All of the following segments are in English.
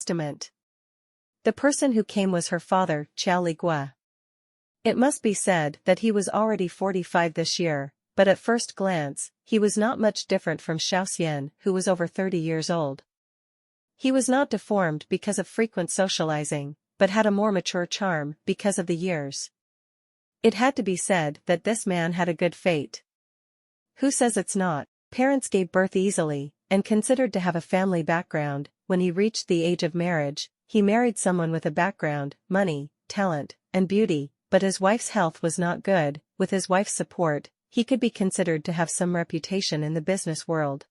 testament. The person who came was her father, Qiao Ligua. It must be said that he was already 45 this year, but at first glance, he was not much different from Xiaoxian, who was over 30 years old. He was not deformed because of frequent socializing, but had a more mature charm because of the years. It had to be said that this man had a good fate. Who says it's not? Parents gave birth easily, and considered to have a family background. When he reached the age of marriage, he married someone with a background, money, talent, and beauty, but his wife's health was not good. With his wife's support, he could be considered to have some reputation in the business world.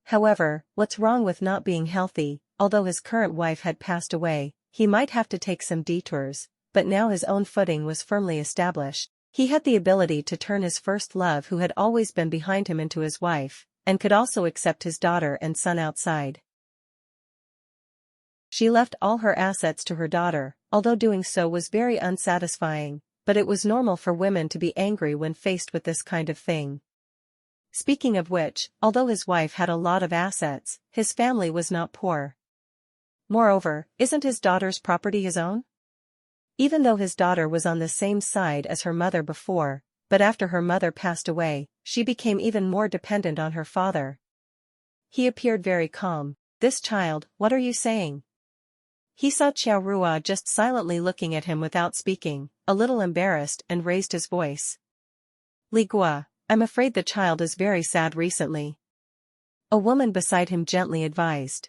However, what's wrong with not being healthy? Although his current wife had passed away, he might have to take some detours, but now his own footing was firmly established. He had the ability to turn his first love, who had always been behind him, into his wife, and could also accept his daughter and son outside. She left all her assets to her daughter, although doing so was very unsatisfying, but it was normal for women to be angry when faced with this kind of thing. Speaking of which, although his wife had a lot of assets, his family was not poor. Moreover, isn't his daughter's property his own? Even though his daughter was on the same side as her mother before, but after her mother passed away, she became even more dependent on her father. He appeared very calm. "This child, what are you saying?" He saw Qiao Rua just silently looking at him without speaking, a little embarrassed, and raised his voice. "Ligua, I'm afraid the child is very sad recently," a woman beside him gently advised.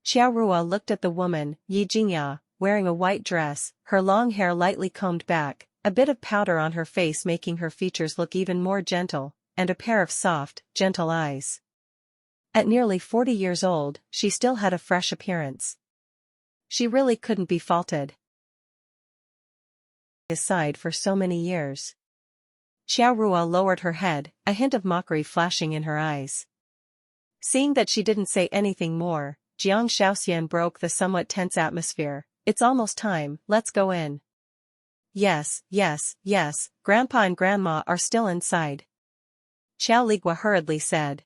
Qiao Rua looked at the woman, Yi Jingya, wearing a white dress, her long hair lightly combed back, a bit of powder on her face making her features look even more gentle, and a pair of soft, gentle eyes. At nearly 40 years old, she still had a fresh appearance. She really couldn't be faulted. Aside for so many years. Qiao Rua lowered her head, a hint of mockery flashing in her eyes. Seeing that she didn't say anything more, Jiang Shaoxian broke the somewhat tense atmosphere. "It's almost time, let's go in." Yes, Grandpa and Grandma are still inside," Qiao Ligua hurriedly said.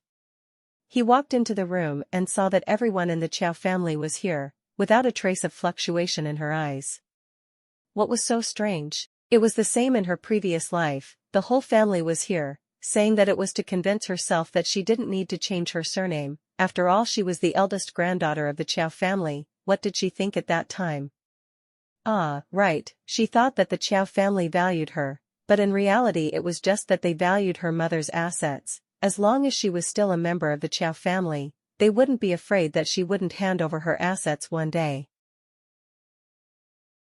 He walked into the room and saw that everyone in the Qiao family was here, without a trace of fluctuation in her eyes. What was so strange? It was the same in her previous life. The whole family was here, saying that it was to convince herself that she didn't need to change her surname. After all, she was the eldest granddaughter of the Qiao family. What did she think at that time? Ah, right, she thought that the Qiao family valued her, but in reality it was just that they valued her mother's assets. As long as she was still a member of the Qiao family, they wouldn't be afraid that she wouldn't hand over her assets one day.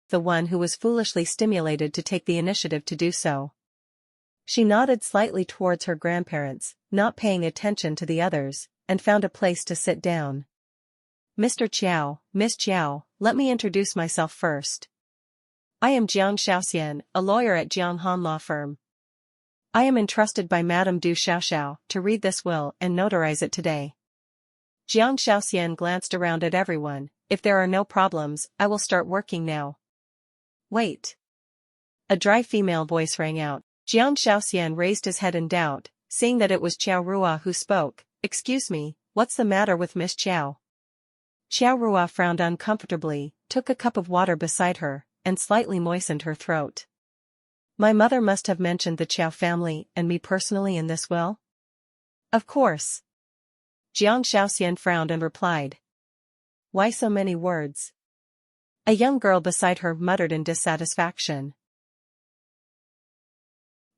The one who was foolishly stimulated to take the initiative to do so. She nodded slightly towards her grandparents, not paying attention to the others, and found a place to sit down. "Mr. Qiao, Miss Qiao, let me introduce myself first. I am Jiang Shaoxian, a lawyer at Jianghan Law Firm. I am entrusted by Madame Du Xiaoxiao to read this will and notarize it today." Jiang Shaoxian glanced around at everyone. "If there are no problems, I will start working now." "Wait." A dry female voice rang out. Jiang Shaoxian raised his head in doubt, seeing that it was Qiao Rua who spoke. "Excuse me, what's the matter with Miss Qiao?" Qiao Rua frowned uncomfortably, took a cup of water beside her, and slightly moistened her throat. "My mother must have mentioned the Qiao family and me personally in this will?" "Of course." Jiang Shaoxian frowned and replied. "Why so many words?" A young girl beside her muttered in dissatisfaction.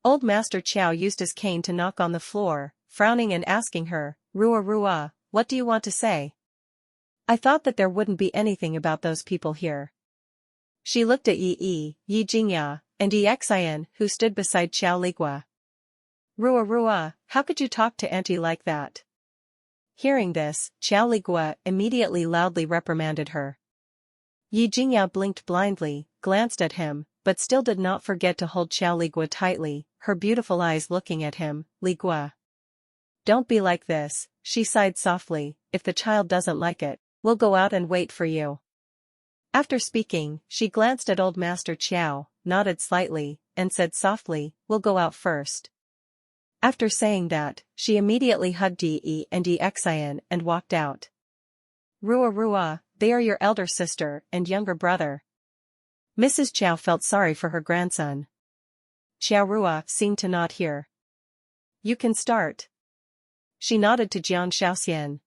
Old Master Qiao used his cane to knock on the floor, frowning and asking her, Rua, what do you want to say?" "I thought that there wouldn't be anything about those people here." She looked at Yi Jingya, and Yi Xian, who stood beside Qiao Ligua. Rua, how could you talk to Auntie like that?" Hearing this, Qiao Ligua immediately loudly reprimanded her. Yi Jingya blinked blindly, glanced at him, but still did not forget to hold Qiao Ligua tightly, her beautiful eyes looking at him. "Ligua, don't be like this," she sighed softly. "If the child doesn't like it, we'll go out and wait for you." After speaking, she glanced at old Master Qiao, nodded slightly, and said softly, "We'll go out first." After saying that, she immediately hugged Yi and Yi Xian and walked out. Rua, they are your elder sister and younger brother. Mrs. Chow felt sorry for her grandson. Xiao Rua seemed to not hear. You can start. She nodded to Jiang Shaoxian.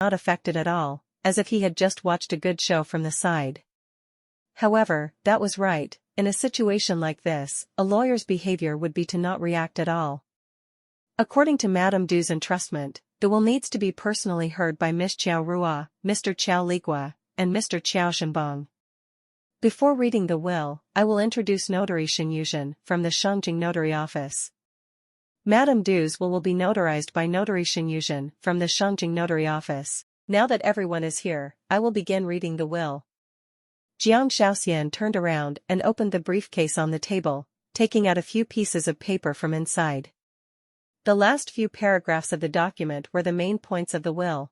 Not affected at all, as if he had just watched a good show from the side. However, that was right. In a situation like this, a lawyer's behavior would be to not react at all. According to Madame Du's entrustment, the will needs to be personally heard by Miss Xiao Rua, Mr. Qiao Ligua, and Mr. Qiao Shenbong. Before reading the will, I will introduce Notary Shen Yuzhen from the Shangjing Notary Office. Madame Du's will be notarized by Notary Shen Yuzhen from the Shangjing Notary Office. Now that everyone is here, I will begin reading the will. Jiang Shaoxian turned around and opened the briefcase on the table, taking out a few pieces of paper from inside. The last few paragraphs of the document were the main points of the will.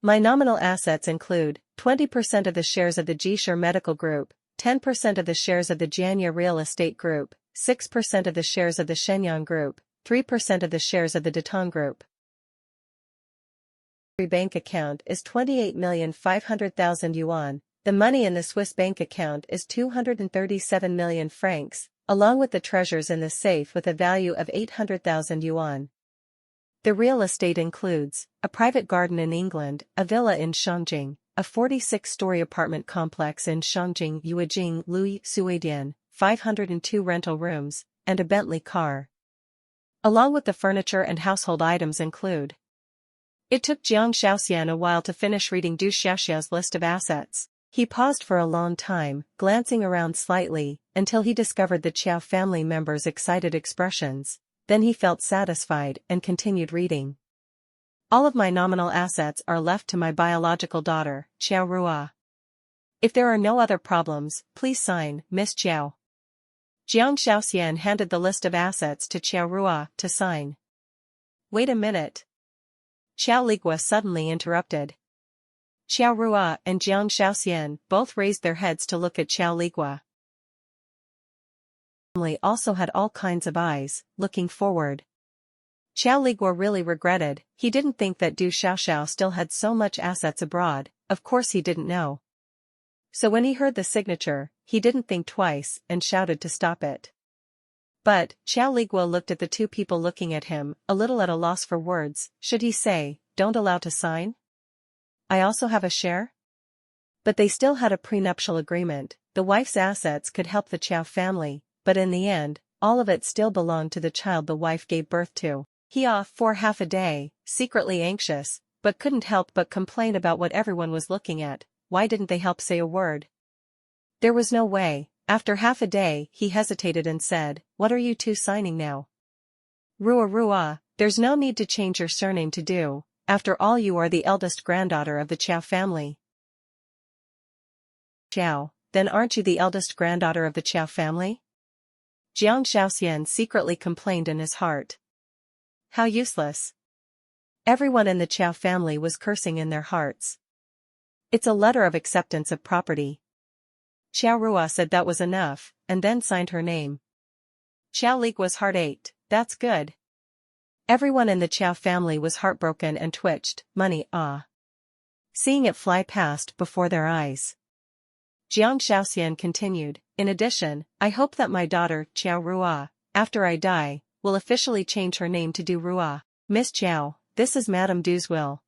My nominal assets include 20% of the shares of the Jishur Medical Group, 10% of the shares of the Jianya Real Estate Group, 6% of the shares of the Shenyang Group, 3% of the shares of the Datang Group. The bank account is 28,500,000 yuan. The money in the Swiss bank account is 237 million francs, along with the treasures in the safe with a value of 800,000 yuan. The real estate includes a private garden in England, a villa in Shangjing, a 46-story apartment complex in Shangjing Yuejing Lui Suidian, 502 rental rooms, and a Bentley car. Along with the furniture and household items include. It took Jiang Shaoxian a while to finish reading Du Xiaoxiao's list of assets. He paused for a long time, glancing around slightly, until he discovered the Qiao family members' excited expressions. Then he felt satisfied and continued reading. All of my nominal assets are left to my biological daughter, Xiao Rua. If there are no other problems, please sign, Miss Qiao. Jiang Shaoxian handed the list of assets to Xiao Rua to sign. Wait a minute. Qiao Ligua suddenly interrupted. Xiao Rua and Jiang Shaoxian both raised their heads to look at Qiao Ligua. The family also had all kinds of eyes, looking forward. Qiao Ligua really regretted. He didn't think that Du Xiaoxiao still had so much assets abroad. Of course he didn't know. So when he heard the signature, he didn't think twice and shouted to stop it. But Qiao Ligua looked at the two people looking at him, a little at a loss for words. Should he say, "Don't allow to sign? I also have a share?" But they still had a prenuptial agreement. The wife's assets could help the Qiao family, but in the end, all of it still belonged to the child the wife gave birth to. He off for half a day, secretly anxious, but couldn't help but complain about what everyone was looking at. Why didn't they help say a word? There was no way. After half a day, he hesitated and said, "What are you two signing now?" "Rua Rua, there's no need to change your surname to Du. After all, you are the eldest granddaughter of the Qiao family." "Qiao, then aren't you the eldest granddaughter of the Qiao family?" Jiang Shaoxian secretly complained in his heart. How useless. Everyone in the Qiao family was cursing in their hearts. It's a letter of acceptance of property. Xiao Rua said that was enough, and then signed her name. Qiao Ligua's heart ached. That's good. Everyone in the Qiao family was heartbroken and twitched. Money, ah. Seeing it fly past before their eyes. Jiang Shaoxian continued, in addition, I hope that my daughter, Qiao Rua, after I die, will officially change her name to Du Rua. Miss Qiao, this is Madame Du's will.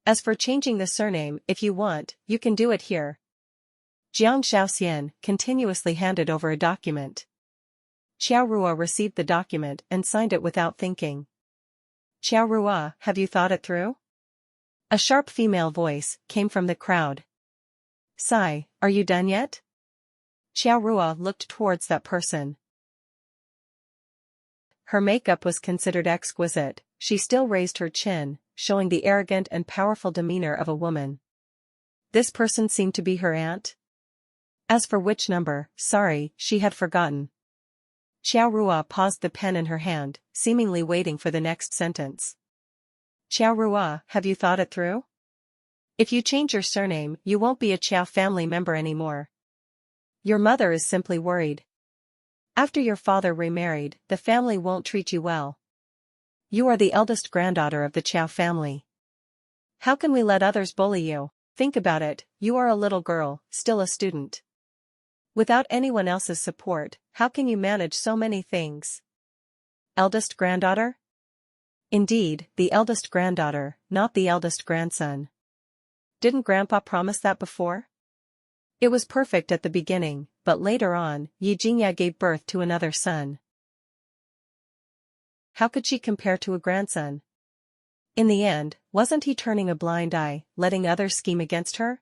As for changing the surname, if you want, you can do it here. Jiang Shaoxian continuously handed over a document. Qiao Rua received the document and signed it without thinking. Qiao Rua, have you thought it through? A sharp female voice came from the crowd. Sai, are you done yet? Qiao Rua looked towards that person. Her makeup was considered exquisite. She still raised her chin, showing the arrogant and powerful demeanor of a woman. This person seemed to be her aunt. As for which number, sorry, she had forgotten. Qiao Rua paused the pen in her hand, seemingly waiting for the next sentence. Qiao Rua, have you thought it through? If you change your surname, you won't be a Qiao family member anymore. Your mother is simply worried. After your father remarried, the family won't treat you well. You are the eldest granddaughter of the Qiao family. How can we let others bully you? Think about it, you are a little girl, still a student. Without anyone else's support, how can you manage so many things? Eldest granddaughter? Indeed, the eldest granddaughter, not the eldest grandson. Didn't Grandpa promise that before? It was perfect at the beginning, but later on, Yi Jingya gave birth to another son. How could she compare to a grandson? In the end, wasn't he turning a blind eye, letting others scheme against her?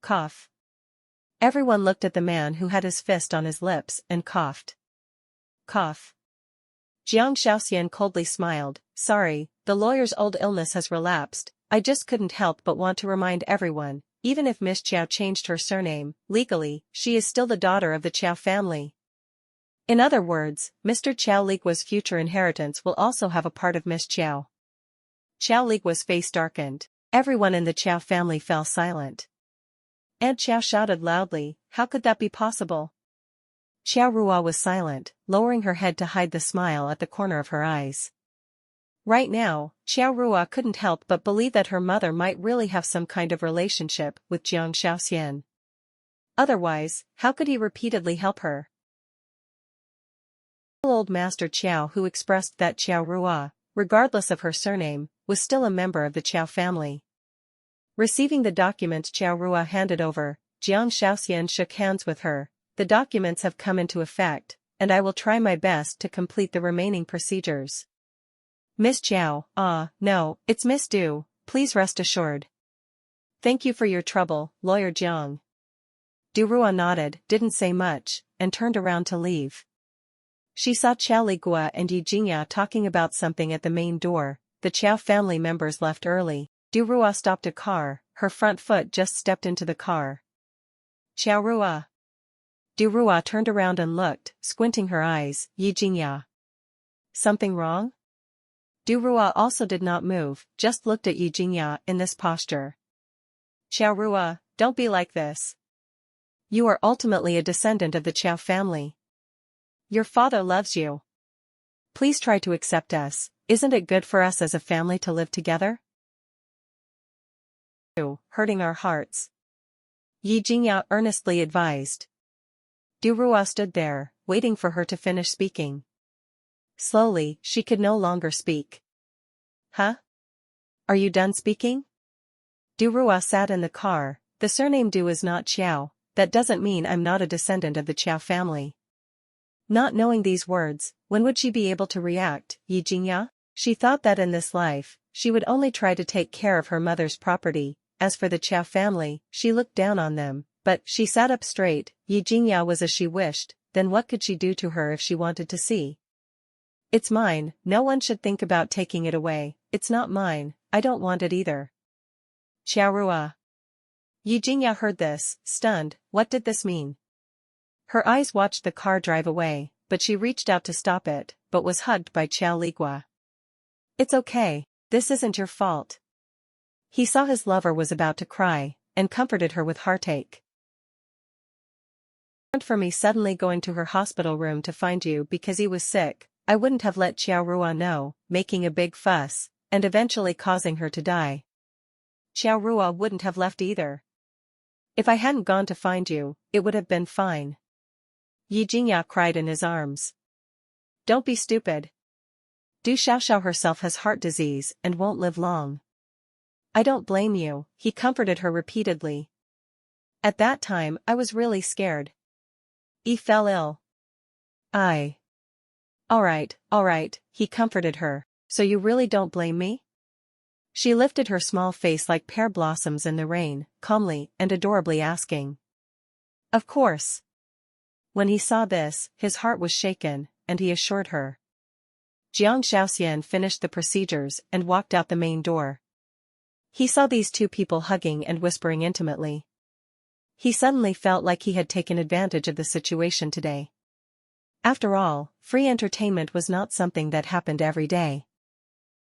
Cough. Everyone looked at the man who had his fist on his lips and coughed. Cough. Jiang Shaoxian coldly smiled. Sorry, the lawyer's old illness has relapsed. I just couldn't help but want to remind everyone, even if Miss Qiao changed her surname, legally, she is still the daughter of the Qiao family. In other words, Mr. Qiao Ligua's future inheritance will also have a part of Miss Qiao. Qiao Ligua's face darkened. Everyone in the Qiao family fell silent. Aunt Qiao shouted loudly, how could that be possible? Qiao Rua was silent, lowering her head to hide the smile at the corner of her eyes. Right now, Qiao Rua couldn't help but believe that her mother might really have some kind of relationship with Jiang Shaoxian. Otherwise, how could he repeatedly help her? Old Master Qiao, who expressed that Qiao Rua, regardless of her surname, was still a member of the Qiao family. Receiving the documents Qiao Rua handed over, Jiang Shaoxian shook hands with her. The documents have come into effect, and I will try my best to complete the remaining procedures. Miss Qiao, no, it's Miss Du, please rest assured. Thank you for your trouble, Lawyer Jiang. Du Rua nodded, didn't say much, and turned around to leave. She saw Qiao Ligua and Yi Jingya talking about something at the main door. The Qiao family members left early. Du Rua stopped a car, her front foot just stepped into the car. Qiao Rua. Du Rua turned around and looked, squinting her eyes. Yi Jingya. Something wrong? Du Rua also did not move, just looked at Yi Jingya in this posture. Qiao Rua, don't be like this. You are ultimately a descendant of the Qiao family. Your father loves you. Please try to accept us. Isn't it good for us as a family to live together? Hurting our hearts. Yi Jingya earnestly advised. Du Rua stood there, waiting for her to finish speaking. Slowly, she could no longer speak. Huh? Are you done speaking? Du Rua sat in the car. The surname Du is not Qiao, that doesn't mean I'm not a descendant of the Qiao family. Not knowing these words, when would she be able to react, Yi Jingya? She thought that in this life, she would only try to take care of her mother's property. As for the Qiao family, she looked down on them, but she sat up straight. Yi Jingya was as she wished, then what could she do to her if she wanted to see? It's mine, no one should think about taking it away. It's not mine, I don't want it either. Qiao Rua. Yi Jingya heard this, stunned. What did this mean? Her eyes watched the car drive away, but she reached out to stop it, but was hugged by Qiao Ligua. It's okay, this isn't your fault. He saw his lover was about to cry, and comforted her with heartache. For me suddenly going to her hospital room to find you because he was sick, I wouldn't have let Qiao Rua know, making a big fuss, and eventually causing her to die. Qiao Rua wouldn't have left either. If I hadn't gone to find you, it would have been fine. Yi Jingya cried in his arms. Don't be stupid. Du Xiaoxiao herself has heart disease and won't live long. I don't blame you, he comforted her repeatedly. At that time I was really scared. He fell ill. Alright, he comforted her, so you really don't blame me? She lifted her small face like pear blossoms in the rain, calmly and adorably asking. Of course. When he saw this, his heart was shaken, and he assured her. Jiang Shaoxian finished the procedures and walked out the main door. He saw these two people hugging and whispering intimately. He suddenly felt like he had taken advantage of the situation today. After all, free entertainment was not something that happened every day.